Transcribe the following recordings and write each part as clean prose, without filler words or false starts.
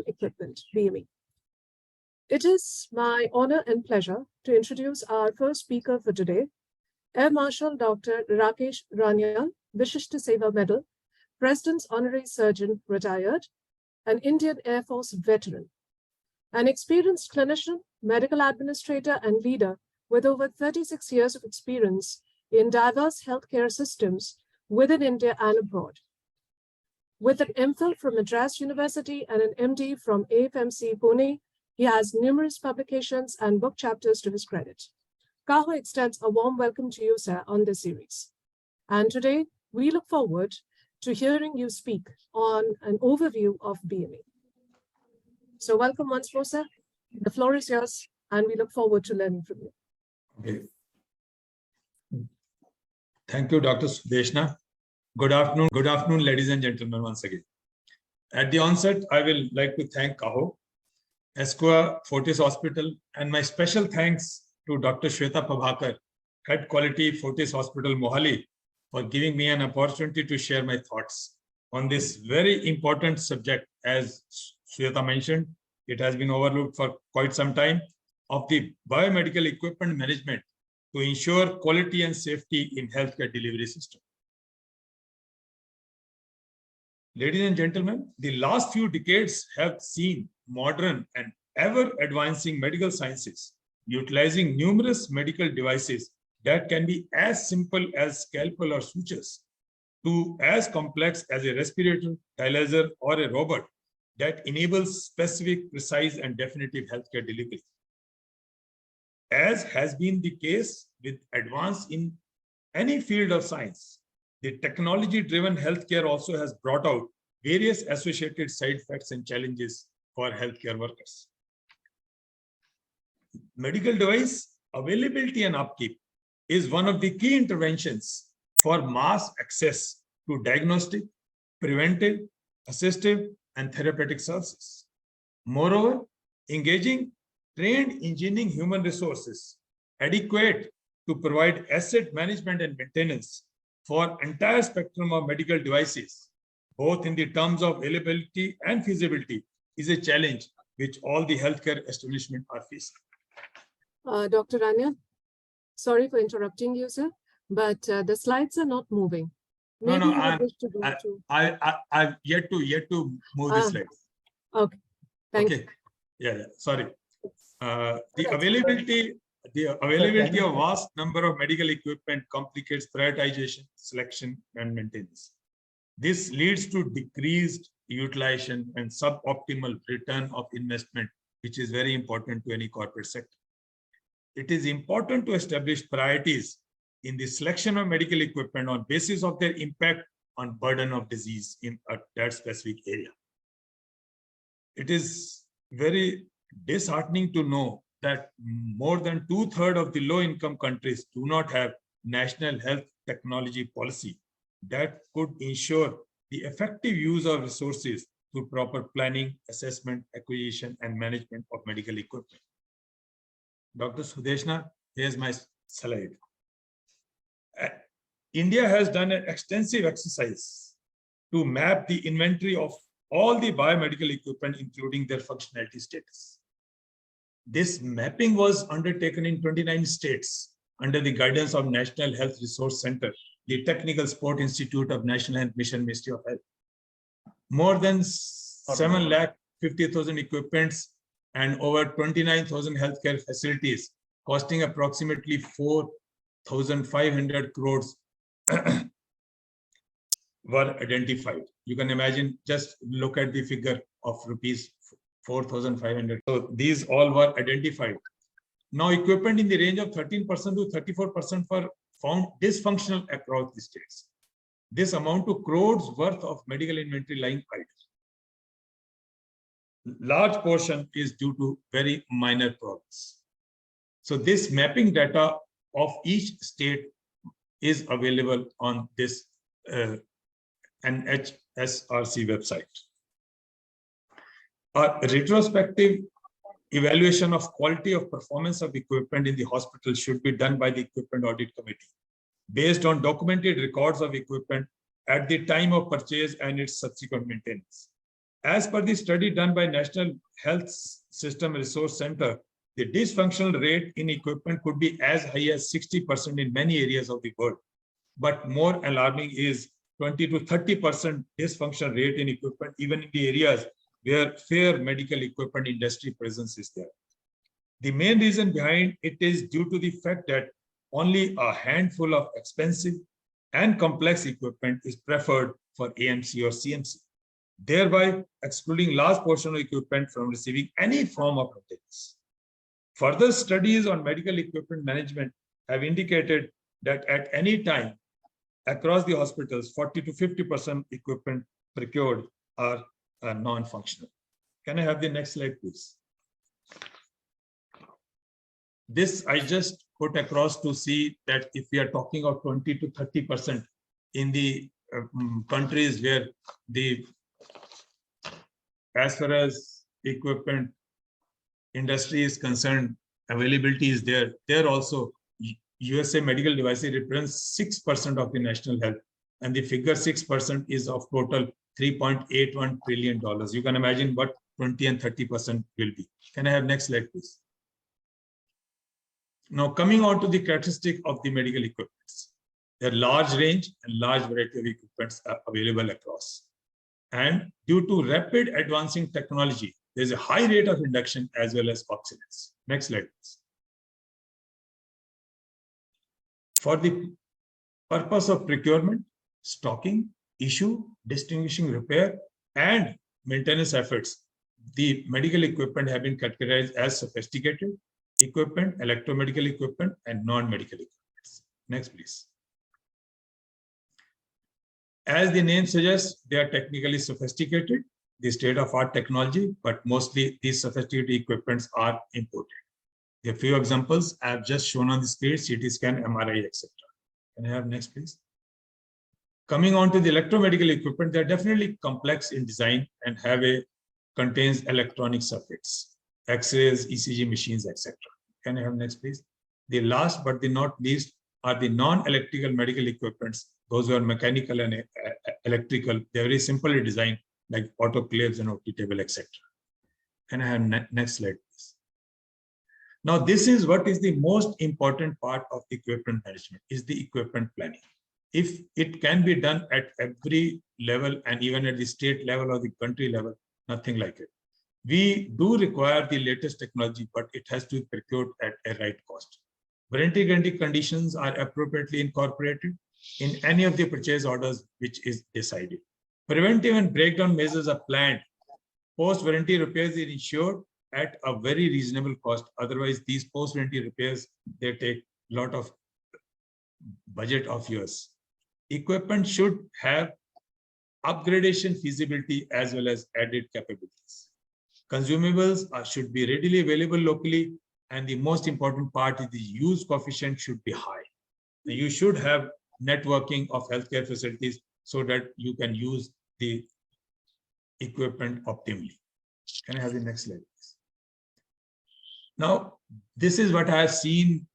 Equipment, BME. It is my honor and pleasure to introduce our first speaker for today, Air Marshal Dr. Rakesh Ranyal, Vishishta Seva Medal, President's Honorary Surgeon, retired, an Indian Air Force veteran, an experienced clinician, medical administrator, and leader with over 36 years of experience in diverse healthcare systems within India and abroad. With an MPhil from Madras University and an MD from AFMC Pune, he has numerous publications and book chapters to his credit. Kaho extends a warm welcome to you, sir, on this series. And today, we look forward to hearing you speak on an overview of BME. So welcome once more, sir. The floor is yours, and we look forward to learning from you. Okay. Thank you, Dr. Sudeshna. Good afternoon, ladies and gentlemen, once again. At the onset, I will like to thank Kaho, Esqua Fortis Hospital, and my special thanks to Dr. Shweta Prabhakar, Head Quality Fortis Hospital, Mohali, for giving me an opportunity to share my thoughts on this very important subject. As Shweta mentioned, it has been overlooked for quite some time, of the biomedical equipment management to ensure quality and safety in healthcare delivery system. Ladies and gentlemen, the last few decades have seen modern and ever-advancing medical sciences utilizing numerous medical devices that can be as simple as scalpel or sutures to as complex as a respirator, dialyzer, or a robot that enables specific, precise, and definitive healthcare delivery. As has been the case with advance in any field of science, the technology-driven healthcare also has brought out various associated side effects and challenges for healthcare workers. Medical device availability and upkeep is one of the key interventions for mass access to diagnostic, preventive, assistive, and therapeutic services. Moreover, engaging trained engineering human resources adequate to provide asset management and maintenance for entire spectrum of medical devices, both in the terms of availability and feasibility, is a challenge which all the healthcare establishments are facing. Dr. Ranyal, sorry for interrupting you, sir, but the slides are not moving. Maybe I've yet to move the slides. Okay, thank you. Yeah, sorry. The availability of vast number of medical equipment complicates prioritization, selection, and maintenance. This leads to decreased utilization and suboptimal return of investment, which is very important to any corporate sector. It is important to establish priorities in the selection of medical equipment on basis of their impact on burden of disease in that specific area. It is very disheartening to know that more than 2/3 of the low-income countries do not have national health technology policy that could ensure the effective use of resources through proper planning, assessment, acquisition, and management of medical equipment. Dr. Sudeshna, here's my slide. India has done an extensive exercise to map the inventory of all the biomedical equipment, including their functionality status. This mapping was undertaken in 29 states under the guidance of National Health Resource Center, the Technical Support Institute of National Health Mission, Ministry of Health. More than 750,000 equipments and over 29,000 healthcare facilities costing approximately 4,500 crores were identified. You can imagine, just look at the figure of rupees 4,500. So these all were identified. Now, equipment in the range of 13% to 34% were found dysfunctional across the states. This amount to crores worth of medical inventory lying idle. Large portion is due to very minor problems. So this mapping data of each state is available on this NHSRC website. A retrospective evaluation of quality of performance of equipment in the hospital should be done by the Equipment Audit Committee based on documented records of equipment at the time of purchase and its subsequent maintenance. As per the study done by National Health System Resource Center, the dysfunctional rate in equipment could be as high as 60% in many areas of the world. But more alarming is 20 to 30% dysfunctional rate in equipment, even in the areas where fair medical equipment industry presence is there. The main reason behind it is due to the fact that only a handful of expensive and complex equipment is preferred for AMC or CMC, thereby excluding large portion of equipment from receiving any form of maintenance. Further studies on medical equipment management have indicated that at any time across the hospitals, 40 to 50% equipment procured are non-functional. Can I have the next slide, please? This I just put across to see that if we are talking of 20 to 30% in the countries where as far as equipment industry is concerned, availability is there. There also, USA medical devices represents 6% of the national health, and the figure 6% is of total $3.81 trillion. You can imagine what 20 and 30% will be. Can I have next slide, please? Now, coming on to the characteristic of the medical equipments. There are large range and large variety of equipments are available across. And due to rapid advancing technology, there's a high rate of induction as well as obsolescence. Next slide, please. For the purpose of procurement, stocking, issue, distinguishing repair, and maintenance efforts, the medical equipment have been categorized as sophisticated equipment, electromedical equipment, and non-medical equipment. Next, please. As the name suggests, they are technically sophisticated, the state-of-art technology, but mostly these sophisticated equipments are imported. There are few examples I have just shown on the screen: CT scan, MRI, etc. Can I have next, please? Coming on to the electromedical equipment, they are definitely complex in design and contains electronic circuits, X-rays, ECG machines, etc. Can I have next, please? The last but the not least are the non-electrical medical equipments. Those who are mechanical and electrical, they're very simply designed, like autoclaves and OT table, etc. Can I have next slide, please? Now, this is what is the most important part of equipment management, is the equipment planning. If it can be done at every level and even at the state level or the country level, nothing like it. We do require the latest technology, but it has to be procured at a right cost. Warranty guarantee conditions are appropriately incorporated in any of the purchase orders which is decided. Preventive and breakdown measures are planned. Post-warranty repairs are ensured at a very reasonable cost. Otherwise, these post-warranty repairs, they take a lot of budget of yours. Equipment should have upgradation feasibility as well as added capabilities. Consumables should be readily available locally, and the most important part is the use coefficient should be high. You should have networking of healthcare facilities so that you can use the equipment optimally. Can I have the next slide, please? Now, this is what I have seen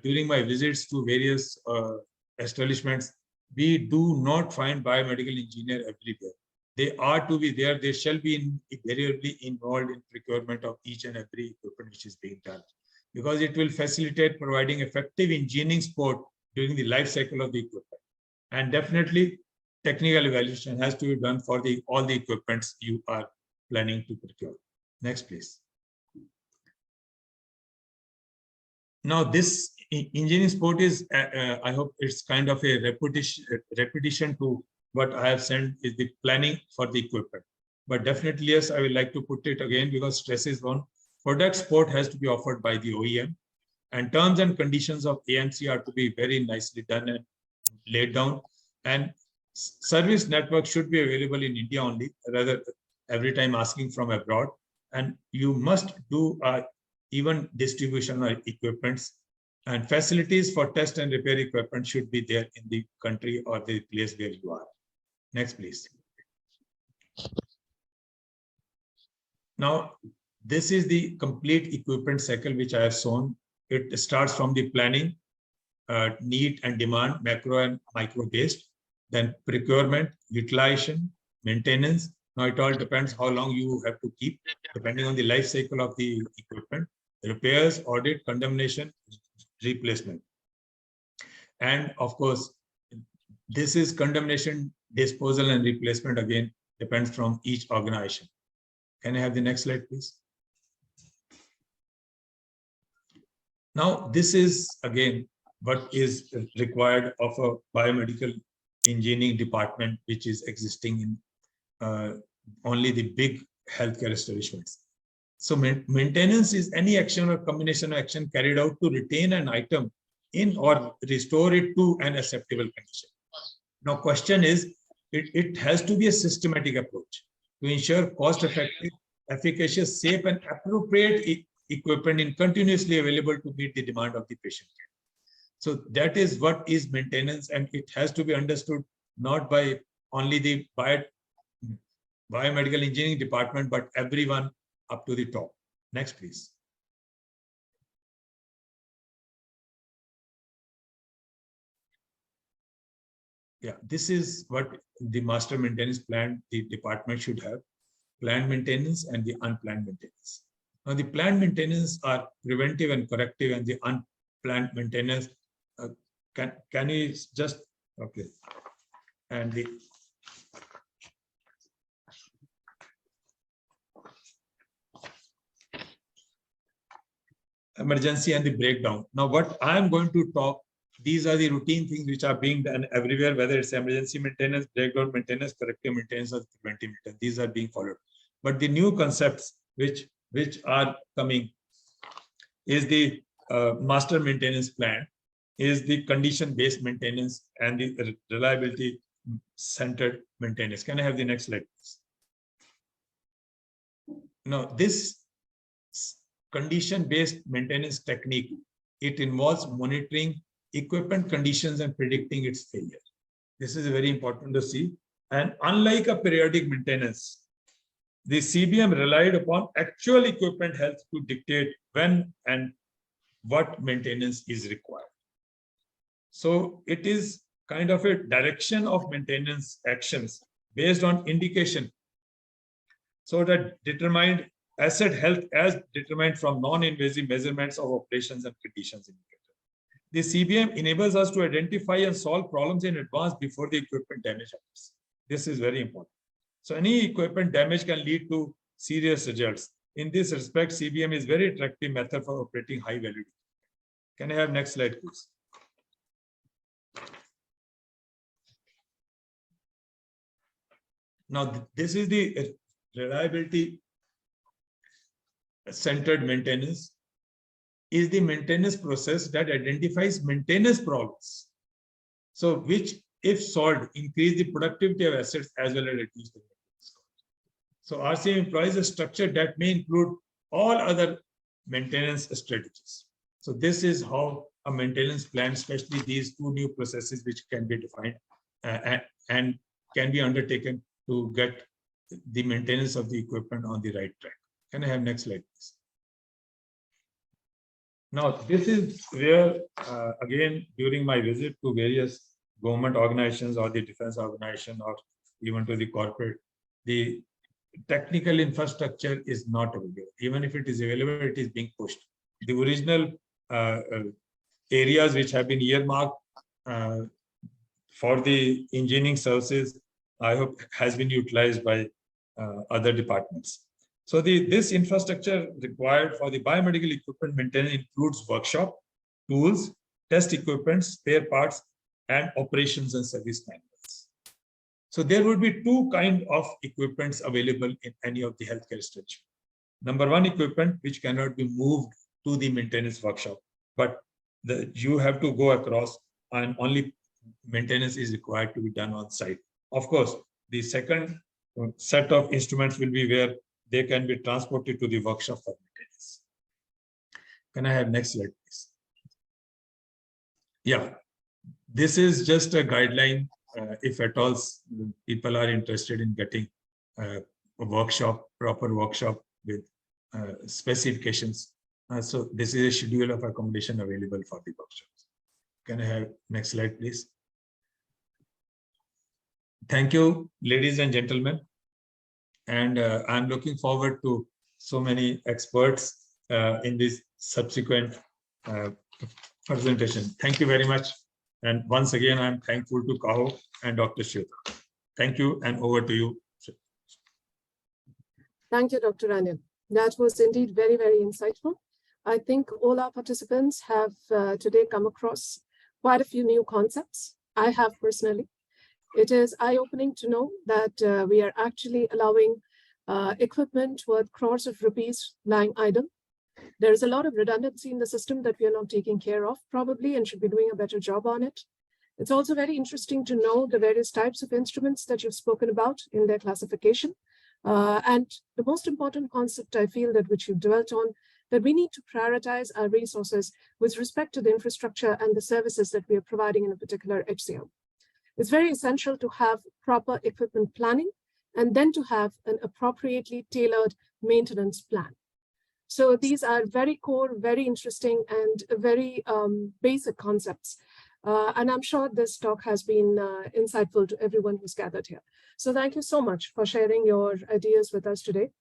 during my visits to various establishments. We do not find biomedical engineer everywhere. They are to be there. They shall be invariably involved in procurement of each and every equipment which is being done, because it will facilitate providing effective engineering support during the life cycle of the equipment. And definitely, technical evaluation has to be done for all the equipments you are planning to procure. Next, please. Now, this engineering support is, I hope it's kind of a repetition to what I have said is the planning for the equipment. But definitely, yes, I would like to put it again because stress is on. Product support has to be offered by the OEM, and terms and conditions of AMC are to be very nicely done and laid down. And service network should be available in India only, rather every time asking from abroad. And you must do even distribution of equipments, and facilities for test and repair equipment should be there in the country or the place where you are. Next, please. Now, this is the complete equipment cycle which I have shown. It starts from the planning, need and demand, macro and micro based, then procurement, utilization, maintenance. Now it all depends how long you have to keep, depending on the life cycle of the equipment, repairs, audit, condemnation, replacement. And of course, this is condemnation, disposal, and replacement again depends from each organization. Can I have the next slide, please? Now, this is again what is required of a biomedical engineering department, which is existing in only the big healthcare establishments. So maintenance is any action or combination of action carried out to retain an item in or restore it to an acceptable condition. Now, question is, it has to be a systematic approach to ensure cost-effective, efficacious, safe, and appropriate equipment is continuously available to meet the demand of the patient care. So that is what is maintenance, and it has to be understood not by only the biomedical engineering department, but everyone up to the top. Next, please. Yeah, this is what the master maintenance plan the department should have: planned maintenance and the unplanned maintenance. Now, the planned maintenance are preventive and corrective, and the unplanned maintenance can you just okay? And the emergency and the breakdown. Now, what I am going to talk, these are the routine things which are being done everywhere, whether it's emergency maintenance, breakdown maintenance, corrective maintenance, or preventive maintenance. These are being followed. But the new concepts which are coming is the master maintenance plan, is the condition-based maintenance, and the reliability-centered maintenance. Can I have the next slide, please? Now, this condition-based maintenance technique, it involves monitoring equipment conditions and predicting its failure. This is very important to see. And unlike a periodic maintenance, the CBM relied upon actual equipment health to dictate when and what maintenance is required. So it is kind of a direction of maintenance actions based on indication, so that determined asset health as determined from non-invasive measurements of operations and conditions indicator. The CBM enables us to identify and solve problems in advance before the equipment damage occurs. This is very important. So any equipment damage can lead to serious results. In this respect, CBM is very attractive method for operating high value. Can I have next slide, please? Now, this is the reliability centered maintenance, is the maintenance process that identifies maintenance problems. So which, if solved, increase the productivity of assets as well as reduce the maintenance cost. So RCM employs a structure that may include all other maintenance strategies. So this is how a maintenance plan, especially these two new processes which can be defined and can be undertaken to get the maintenance of the equipment on the right track. Can I have next slide, please? Now, this is where, again, during my visit to various government organizations or the defense organization or even to the corporate, the technical infrastructure is not available. Even if it is available, it is being pushed. The original areas which have been earmarked for the engineering services, I hope has been utilized by other departments. So this infrastructure required for the biomedical equipment maintenance includes workshop, tools, test equipment, spare parts, and operations and service manuals. So there would be two kinds of equipments available in any of the healthcare establishment. Number one, equipment which cannot be moved to the maintenance workshop, but you have to go across and only maintenance is required to be done on site. Of course, the second set of instruments will be where they can be transported to the workshop for maintenance. Can I have next slide, please? Yeah, this is just a guideline. If at all people are interested in getting a workshop, proper workshop with specifications. So this is a schedule of accommodation available for the workshops. Can I have next slide, please? Thank you, ladies and gentlemen. And I'm looking forward to so many experts in this subsequent presentation. Thank you very much. And once again, I'm thankful to Kaho and Dr. Shweta. Thank you, and over to you. Thank you, Dr. Ranyal. That was indeed very, very insightful. I think all our participants have today come across quite a few new concepts. I have personally. It is eye-opening to know that we are actually allowing equipment worth crores of rupees lying idle. There is a lot of redundancy in the system that we are not taking care of, probably, and should be doing a better job on it. It's also very interesting to know the various types of instruments that you've spoken about in their classification. And the most important concept I feel that which you've dwelt on, that we need to prioritize our resources with respect to the infrastructure and the services that we are providing in a particular HCO. It's very essential to have proper equipment planning and then to have an appropriately tailored maintenance plan. So these are very core, very interesting, and very basic concepts. And I'm sure this talk has been insightful to everyone who's gathered here. So thank you so much for sharing your ideas with us today.